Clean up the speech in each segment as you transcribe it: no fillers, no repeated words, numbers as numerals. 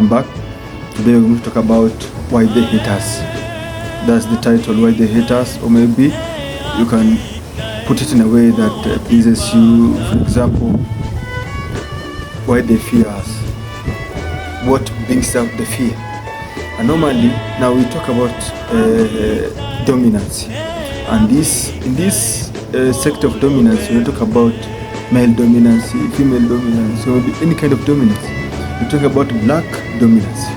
welcome back. Today we're going to talk about why they hate us. That's the title, why they hate us, or maybe you can put it in a way that pleases you. For example, why they fear us. What brings out the fear? And normally, now we talk about dominance. And in this sector of dominance, we talk about male dominance, female dominance, or any kind of dominance. We talk about black dominance.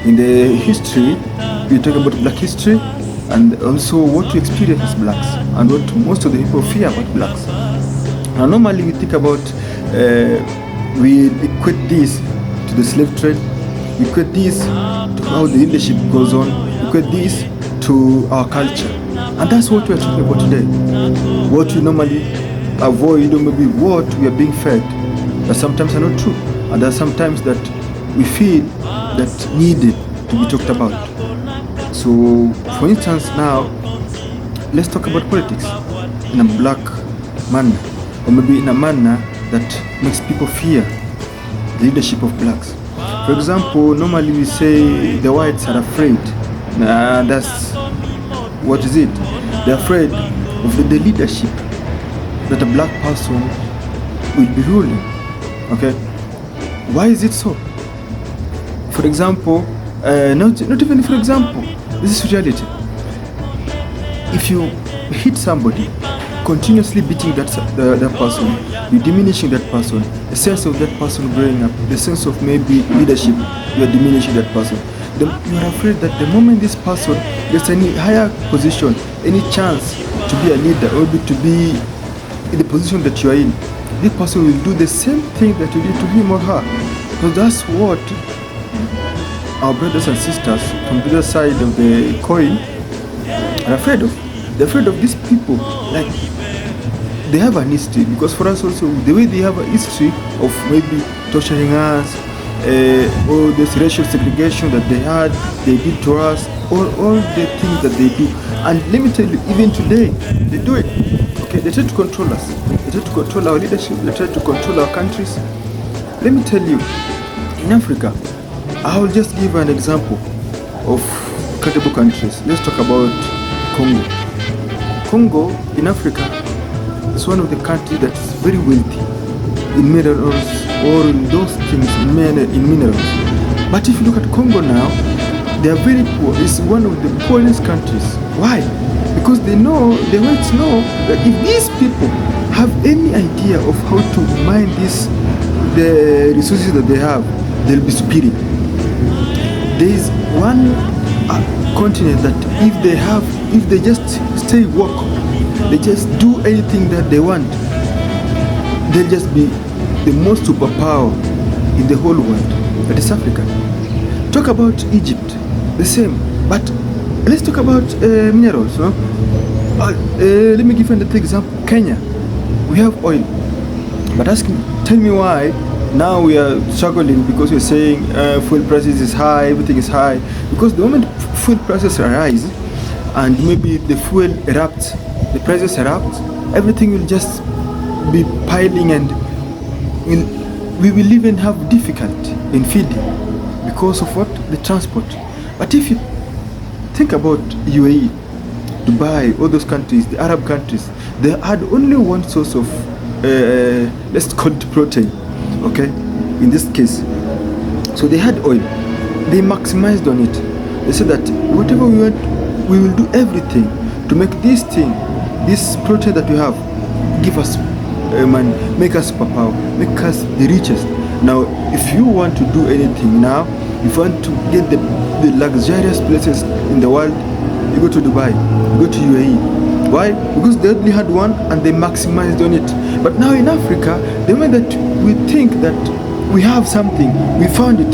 In the history, we talk about black history and also what we experience as blacks and what most of the people fear about blacks. Now, normally we think about, we equate this to the slave trade, we equate this to how the leadership goes on, we equate this to our culture. And that's what we're talking about today. What we normally avoid, or maybe what we are being fed, that sometimes are not true. And there are sometimes that we feel that needed to be talked about. So, for instance, now, let's talk about politics in a black manner, or maybe in a manner that makes people fear the leadership of blacks. For example, normally we say the whites are afraid. That's what is it? They're afraid of the leadership that a black person will be ruling. Okay? Why is it so? For example, not even for example, this is reality. If you hit somebody, continuously beating that person, you're diminishing that person, the sense of that person growing up, the sense of maybe leadership, you're diminishing that person. You are afraid that the moment this person gets any higher position, any chance to be a leader or to be in the position that you are in, this person will do the same thing that you did to him or her. Because that's what our brothers and sisters from the other side of the coin are afraid of. They're afraid of these people. Like, they have an history, because for us also, the way they have a history of maybe torturing us, all this racial segregation that they did to us, all the things that they do. And let me tell you, even today, they do it. Okay, they try to control us. They try to control our leadership. They try to control our countries. Let me tell you, in Africa, I will just give an example of credible countries. Let's talk about Congo. Congo in Africa is one of the countries that is very wealthy in minerals or in those things, in minerals. But if you look at Congo now, they are very poor. It's one of the poorest countries. Why? Because the whites know that if these people have any idea of how to mine the resources that they have, they'll be superior. There is one continent that if they just stay woke, they just do anything that they want, they'll just be the most superpower in the whole world. That is Africa. Talk about Egypt, the same. But let's talk about minerals. No? Let me give you another example. Kenya, we have oil. But tell me why now we are struggling, because we're saying fuel prices is high, everything is high. Because the moment fuel prices rise and maybe the fuel erupts, the prices erupt, everything will just be piling, and we will even have difficulty in feeding because of what? The transport. But if you think about UAE, Dubai, all those countries, the Arab countries, they had only one source of, let's call it protein, okay, in this case. So they had oil. They maximized on it. They said that whatever we want, we will do everything to make this thing, this protein that we have, give us money, make us superpower, make us the richest. Now, if you want to do anything now, if you want to get the luxurious places in the world, you go to Dubai, you go to UAE. Why? Because they only had one and they maximized on it. But now in Africa, the way that we think that we have something, we found it,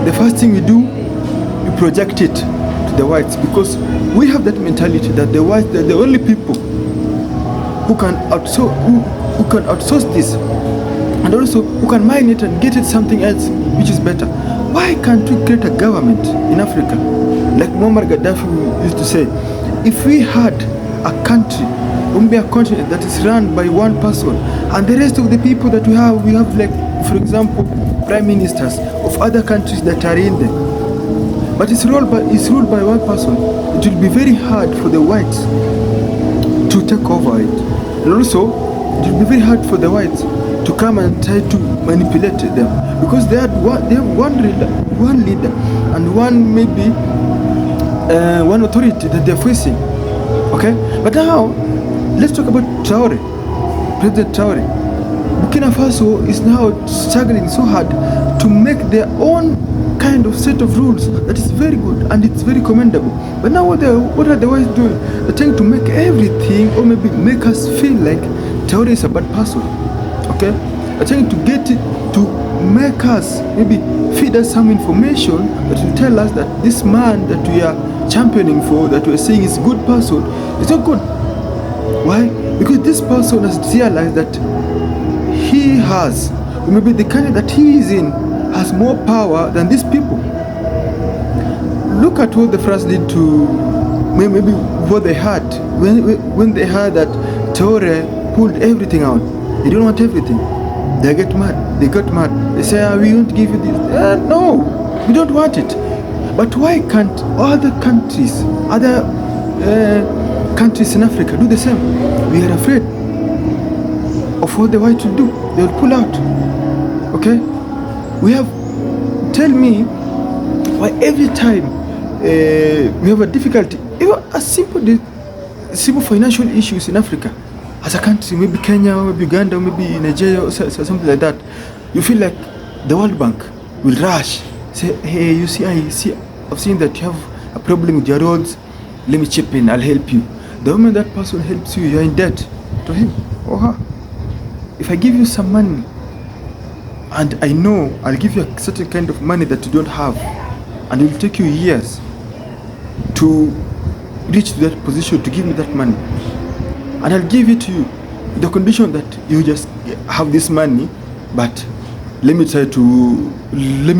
the first thing we do, we project it to the whites, because we have that mentality that the whites are the only people who can outsource this, and also who can mine it and get it something else which is better. Why can't we create a government in Africa like Muammar Gaddafi used to say? If we had a country maybe a continent that is run by one person, and the rest of the people that we have like, for example, prime ministers of other countries that are in there. But it's ruled by one person. It will be very hard for the whites to take over it, and also it will be very hard for the whites to come and try to manipulate them, because they have one leader and one maybe one authority that they're facing. Okay, but now let's talk about Traore, President Traore. Burkina Faso is now struggling so hard to make their own kind of set of rules that is very good and it's very commendable. But now what are the whites doing? They're trying to make everything, or maybe make us feel like Traore is a bad person. Okay, they're trying to get it to make us, maybe feed us some information that will tell us that this man that we are championing for, that we are saying is a good person, is not good. Why? Because this person has realized that he has, or maybe the country that he is in has more power than these people. Look at what the France did to, maybe what they had when they heard that Traore pulled everything out. They don't want everything. They get mad. They got mad. They say, we won't give you this. No, we don't want it. But why can't other countries in Africa do the same? We are afraid of what the white will do. They will pull out. Okay? Tell me why every time we have a difficulty, even a simple financial issues in Africa, as a country, maybe Kenya, or maybe Uganda, or maybe Nigeria, or something like that, you feel like the World Bank will rush, say, hey, I've seen that you have a problem with your roads, let me chip in, I'll help you. The moment that person helps you, you're in debt to him or her. If I give you some money, and I know I'll give you a certain kind of money that you don't have, and it will take you years to reach to that position to give me that money, and I'll give it to you, the condition that you just have this money, but let me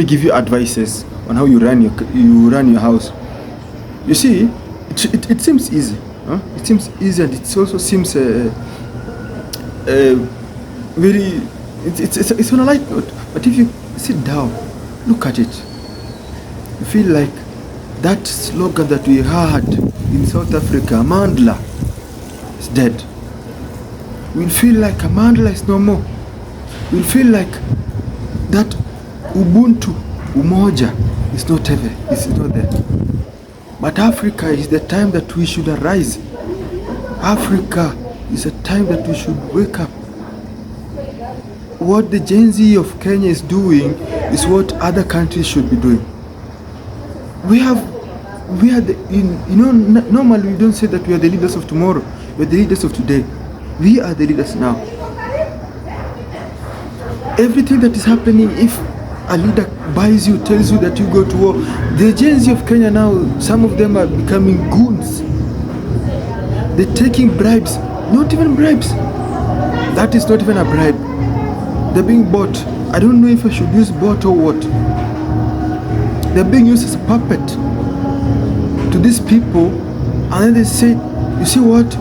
give you advices on how you run your house. You see, it seems easy. It seems easy, and it also seems very. It's on a light note. But if you sit down, look at it, you feel like that slogan that we had in South Africa, Mandla, is dead. We'll feel like Mandla is no more. We'll feel like that Ubuntu, Umoja, is not there. But Africa is the time that we should arise. Africa is a time that we should wake up. What the Gen Z of Kenya is doing is what other countries should be doing. Normally we don't say that we are the leaders of tomorrow. We are the leaders of today. We are the leaders now. Everything that is happening, if a leader buys you, tells you that you go to war, the Gen Z of Kenya now, some of them are becoming goons. They're taking bribes, not even bribes. That is not even a bribe. They're being bought. I don't know if I should use bought or what. They're being used as a puppet to these people, and then they say, you see what,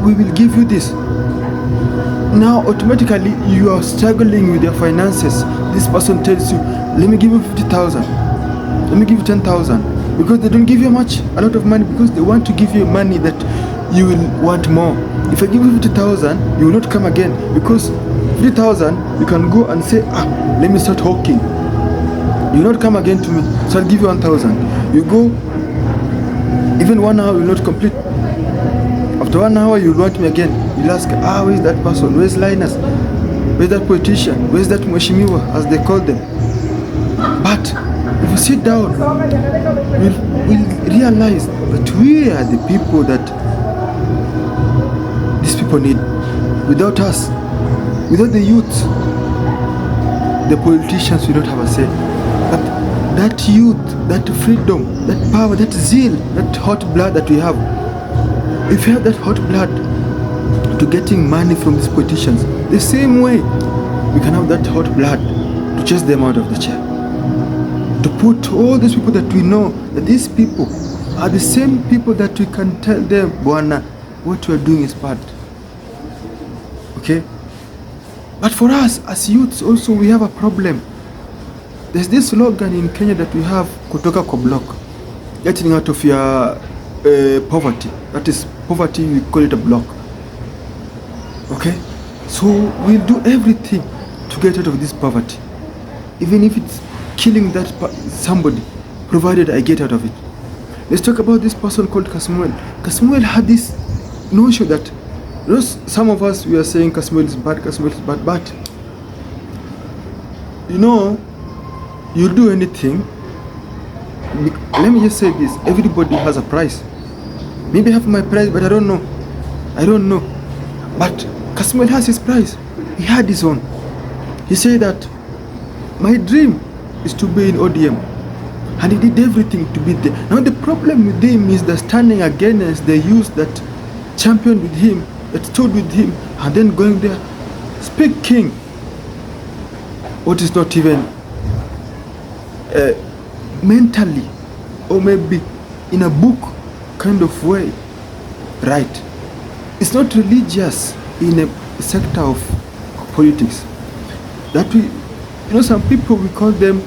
we will give you this. Now automatically you are struggling with your finances. This person tells you, let me give you 50,000, let me give you 10,000, because they don't give you a lot of money, because they want to give you money that you will want more. If I give you 50,000, you will not come again, because 50,000 you can go and say, let me start hawking. You will not come again to me, so I'll give you 1,000. You go, even 1 hour will not complete. After 1 hour you will want me again. You'll ask, where's that person? Where's Linus? Where's that politician? Where's that Mheshimiwa, as they call them? But if we sit down, we'll realize that we are the people that these people need. Without us, without the youth, the politicians will not have a say. But that youth, that freedom, that power, that zeal, that hot blood that we have, if you have that hot blood to getting money from these politicians, the same way we can have that hot blood to chase them out of the chair, to put all these people that we know that these people are the same people that we can tell them, Bwana, what you are doing is bad. Okay? But for us as youths also, we have a problem. There's this slogan in Kenya that we have, kutoka kwa block, getting out of your poverty. That is poverty, we call it a block. Okay? So we'll do everything to get out of this poverty, even if it's killing that somebody, provided I get out of it. Let's talk about this person called Kasmuel. Kasmuel had this notion that, you know, some of us, we are saying Kasmuel is bad, but you know, you'll do anything. Let me just say this, everybody has a price. Maybe I have my price, but I don't know. But Kasmuel has his price. He had his own. He said that my dream is to be in ODM, and he did everything to be there. Now the problem with him is the standing against the youth that championed with him, that stood with him, and then going there speaking what is not even mentally, or maybe in a book kind of way, right? It's not religious in a sector of politics. That we, you know, some people, we call them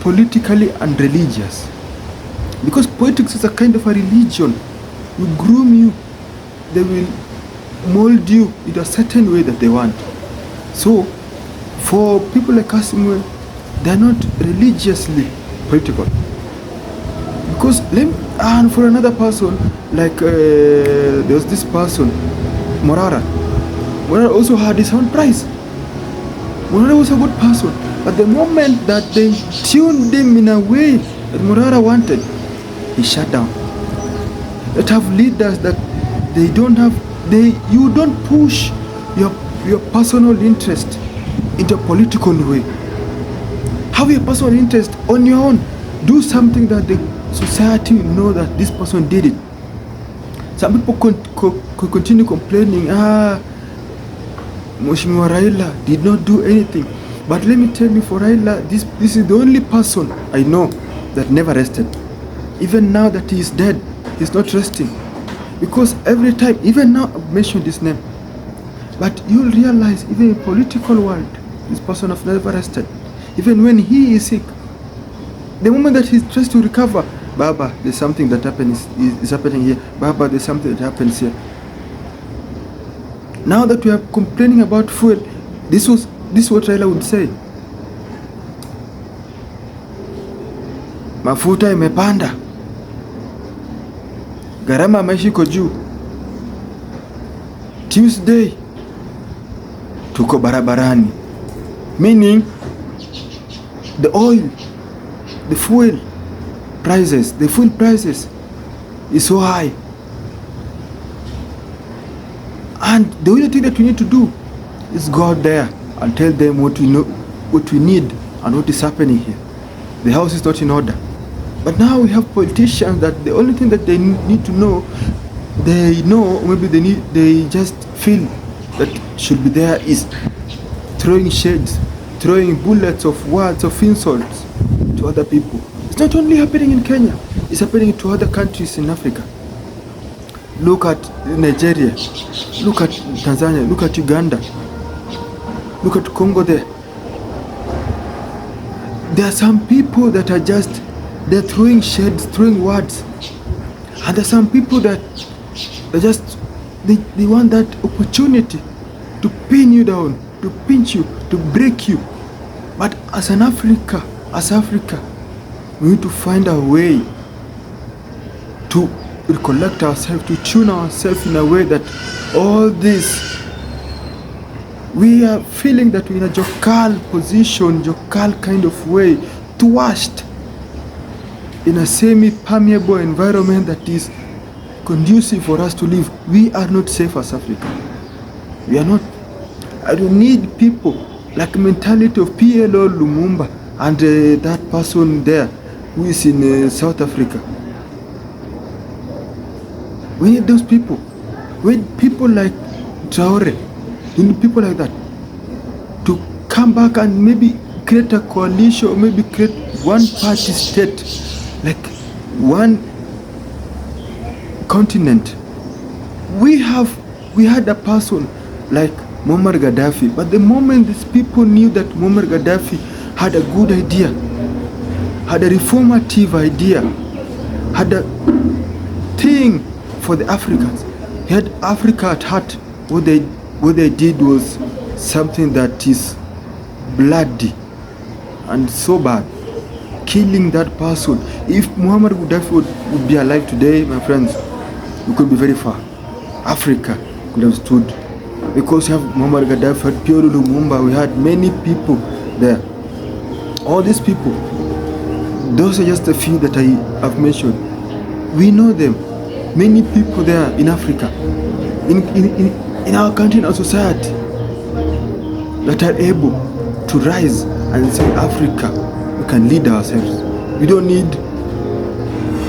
politically unreligious, because politics is a kind of a religion. You groom you, they will mold you in a certain way that they want. So for people like Kasmuel, they are not religiously political. Because and for another person, like there was this person, Morara also had his own price. Morara was a good person, but the moment that they tuned him in a way that Morara wanted, he shut down. That have leaders that they don't have, you don't push your personal interest into a political way. Have your personal interest on your own. Do something that the society will know that this person did it. Some people could continue complaining, Mheshimiwa Raila did not do anything. But let me tell you, for Raila, this is the only person I know that never rested. Even now that he is dead, he's not resting. Because every time, even now I've mentioned his name, but you'll realize even in political world, this person has never rested. Even when he is sick, the moment that he tries to recover, Baba, there's something that is happening here. Baba, there's something that happens here. Now that we are complaining about fuel, this is what Raila would say. Mafuta imepanda, gharama maisha iko juu. Tuesday tuko barabarani, meaning the oil, the fuel prices is so high. And the only thing that we need to do is go out there and tell them what we know, what we need, and what is happening here. The house is not in order. But now we have politicians that the only thing that they need to know, they know, maybe they just feel that should be there, is throwing shades, throwing bullets of words of insults to other people. It's not only happening in Kenya, it's happening to other countries in Africa. Look at Nigeria, look at Tanzania, look at Uganda, look at Congo there. There are some people that are just, they're throwing shades, throwing words. And there are some people that they want that opportunity to pin you down, to pinch you, to break you. But as Africa, we need to find a way to recollect ourselves, to tune ourselves in a way that all this, we are feeling that we're in a jokal position, jokal kind of way, thwashed in a semi-permeable environment that is conducive for us to live. We are not safe as Africa. We are not. I don't need people like mentality of PLO Lumumba and that person there who is in South Africa. We need those people. We need people like Traore. We need people like that to come back and maybe create a coalition, or maybe create one party state, like one continent. We had a person like Muammar Gaddafi. But the moment these people knew that Muammar Gaddafi had a good idea, had a reformative idea, had a thing for the Africans, he had Africa at heart, what they did was something that is bloody and so bad, killing that person. If Muammar Gaddafi would be alive today, my friends, we could be very far. Africa could have stood, because we have Muammar Gaddafi, had Pierre Lumumba, we had many people there. All these people, those are just a few that I have mentioned. We know them. Many people there in Africa, in our country, in our society, that are able to rise and say, Africa, we can lead ourselves. We don't need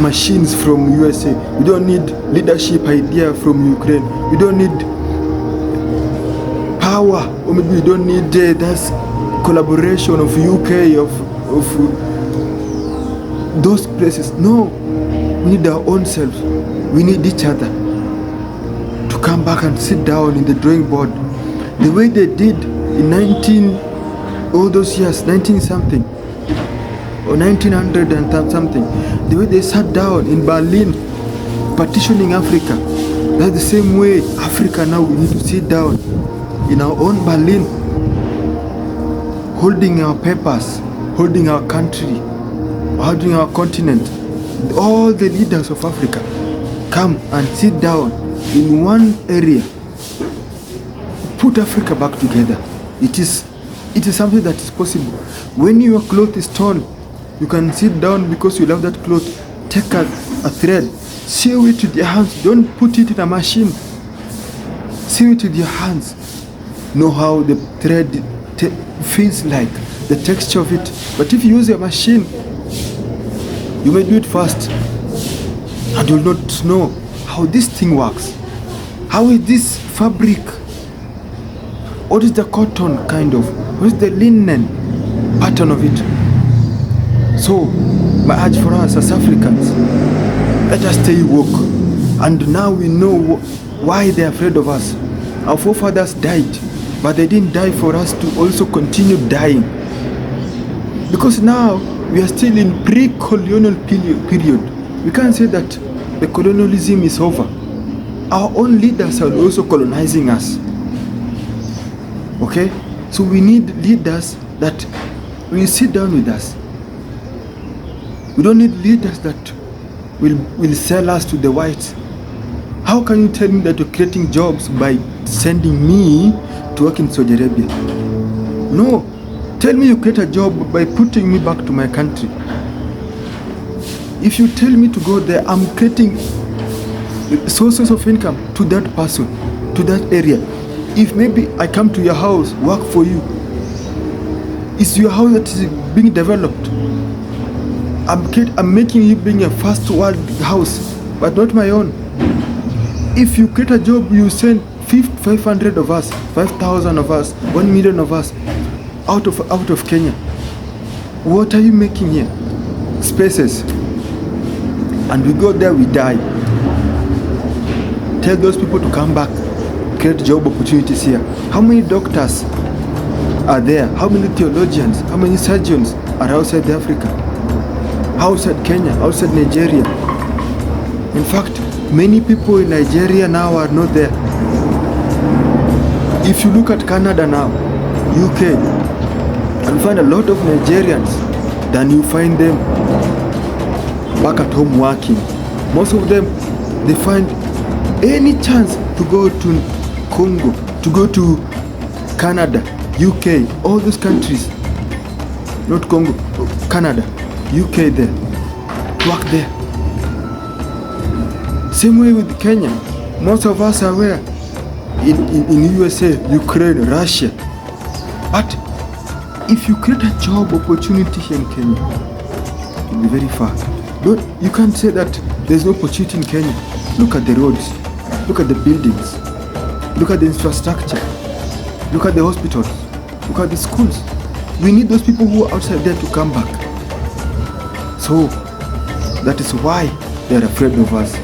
machines from USA. We don't need leadership idea from Ukraine. We don't need power, or maybe we don't need that collaboration of UK, of those places. No, we need our own selves. We need each other to come back and sit down in the drawing board, the way they did in all those years, 19 something or 1900 and something, the way they sat down in Berlin partitioning Africa. That's the same way Africa now, we need to sit down in our own Berlin, holding our papers, holding our country, holding our continent. All the leaders of Africa come and sit down in one area, put Africa back together. It is something that is possible. When your cloth is torn, you can sit down because you love that cloth. Take a thread, sew it with your hands. Don't put it in a machine. Sew it with your hands. Know how the thread feels like, the texture of it. But if you use a machine, you may do it fast, and you will not know how this thing works. How is this fabric? What is the cotton kind of? What is the linen pattern of it? So, my urge for us as Africans, let us stay woke. And now we know why they are afraid of us. Our forefathers died, but they didn't die for us to also continue dying. Because now we are still in pre-colonial period. We can't say that the colonialism is over. Our own leaders are also colonizing us. Okay? So we need leaders that will sit down with us. We don't need leaders that will sell us to the whites. How can you tell me that you're creating jobs by sending me to work in Saudi Arabia? No. Tell me you create a job by putting me back to my country. If you tell me to go there, I'm creating sources of income to that person, to that area. If maybe I come to your house, work for you, it's your house that is being developed. I'm making you being a first world house, but not my own. If you create a job, you send 500 of us, 5,000 of us, 1 million of us out of Kenya. What are you making here? Spaces. And we go there, we die. Tell those people to come back, create job opportunities here. How many doctors are there? How many theologians? How many surgeons are outside Africa? Outside Kenya, outside Nigeria? In fact, many people in Nigeria now are not there. If you look at Canada now, UK, and find a lot of Nigerians than you find them back at home working. Most of them, they find any chance to go to Congo, to go to Canada, UK, all those countries, not Congo, Canada, UK there, work there. Same way with Kenya. Most of us are where? In USA, Ukraine, Russia. But if you create a job opportunity here in Kenya, you'll be very far. You can't say that there's no opportunity in Kenya. Look at the roads, look at the buildings, look at the infrastructure, look at the hospitals, look at the schools. We need those people who are outside there to come back. So that is why they are afraid of us.